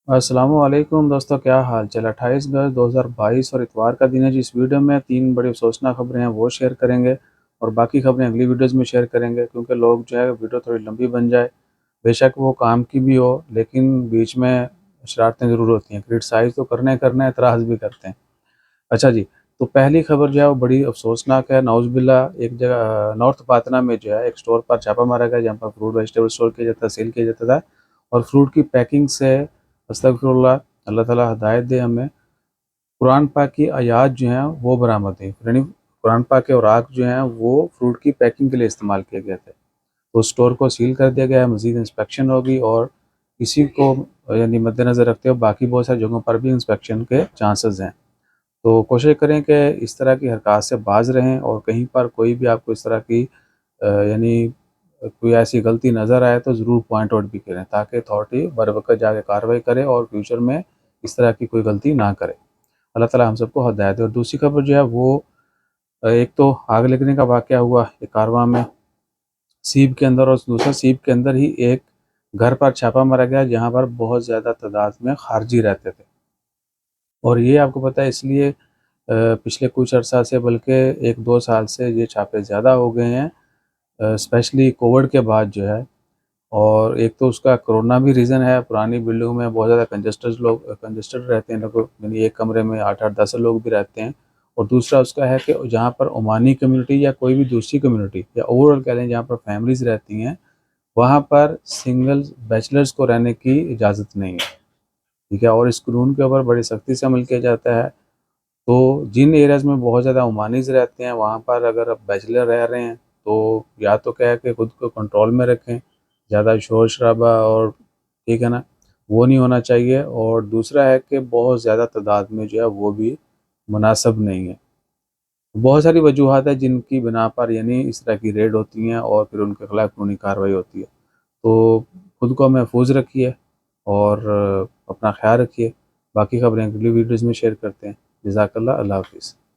अस्सलाम वालेकुम दोस्तों, क्या हाल चाल। 28 अगस्त 2022 और इतवार का दिन है जी। इस वीडियो में 3 बड़ी अफसोसनाक खबरें हैं वो शेयर करेंगे और बाकी खबरें अगली वीडियोस में शेयर करेंगे, क्योंकि लोग जो है वीडियो थोड़ी लंबी बन जाए। बेशक वो काम की भी हो, लेकिन बीच में शरारतें ज़रूर होती हैं। क्रिटिसाइज़ तो करना ही करना है, एतराज़ भी करते हैं। अच्छा जी, तो पहली खबर जो है वो बड़ी अफसोसनाक है। नाउज़ुबिल्लाह, एक जगह नॉर्थ पातना में जो है एक स्टोर पर छापा मारा गया, जहाँ पर फ्रूट वेजिटेबल स्टोर किया जाता है, सेल किया जाता था। और फ्रूट की पैकिंग से, अस्तगफिरुल्लाह, अल्लाह ताला हिदायत दे हमें, कुरान पाक की आयात जो हैं वो बरामद हुई। यानी कुरान पाक के औराक जो हैं वो फ्रूट की पैकिंग के लिए इस्तेमाल किए गए थे। तो स्टोर को सील कर दिया गया है, मज़ीद इंस्पेक्शन होगी और इसी को यानी मद्देनज़र रखते हुए बाकी बहुत सारी जगहों पर भी इंस्पेक्शन के चांसेस हैं। तो कोशिश करें कि इस तरह की हरकत से बाज़ रहें, और कहीं पर कोई भी आपको इस तरह की यानी कोई ऐसी गलती नज़र आए तो ज़रूर पॉइंट आउट भी करें, ताकि अथॉरिटी बरवक़्त जाके कार्रवाई करे और फ्यूचर में इस तरह की कोई गलती ना करे। अल्लाह ताला हम सबको हिदायत दे। और दूसरी खबर जो है वो एक तो आग लगने का वाक़या हुआ एक कारवां में, सीप के अंदर, और दूसरा सीप के अंदर ही एक घर पर छापा मारा गया, जहाँ पर बहुत ज़्यादा तादाद में खारजी रहते थे। और ये आपको पता है, इसलिए पिछले कुछ अरसा से, बल्कि 1-2 साल से ये छापे ज़्यादा हो गए हैं, स्पेशली कोविड के बाद जो है। और एक तो उसका कोरोना भी रीज़न है। पुरानी बिल्डिंगों में बहुत ज़्यादा कंजस्टेड रहते हैं लोग, यानी एक कमरे में 8-8 10 लोग भी रहते हैं। और दूसरा उसका है कि जहाँ पर ओमानी कम्युनिटी या कोई भी दूसरी कम्युनिटी, या ओवरऑल कह लें जहाँ पर फैमिलीज़ रहती हैं, वहाँ पर सिंगल बैचलर्स को रहने की इजाज़त नहीं है। ठीक है, और इस कानून के ऊपर बड़ी सख्ती से अमल किया जाता है। तो जिन एरियाज़ में बहुत ज़्यादा ओमानीज़ रहते हैं, वहाँ पर अगर आप बैचलर रह रहे हैं, तो या तो क्या है कि खुद को कंट्रोल में रखें, ज़्यादा शोर-शराबा और, ठीक है ना, वो नहीं होना चाहिए। और दूसरा है कि बहुत ज़्यादा तादाद में जो है वो भी मुनासिब नहीं है। बहुत सारी वजूहात हैं जिनकी बिना पर यानी इस तरह की रेड होती हैं और फिर उनके खिलाफ कानूनी कार्रवाई होती है। तो खुद को महफूज रखिए और अपना ख़्याल रखिए। बाकी खबरें अगली वीडियोज़ में शेयर करते हैं। जज़ाकल्लाह, अल्लाह हाफ़िज़।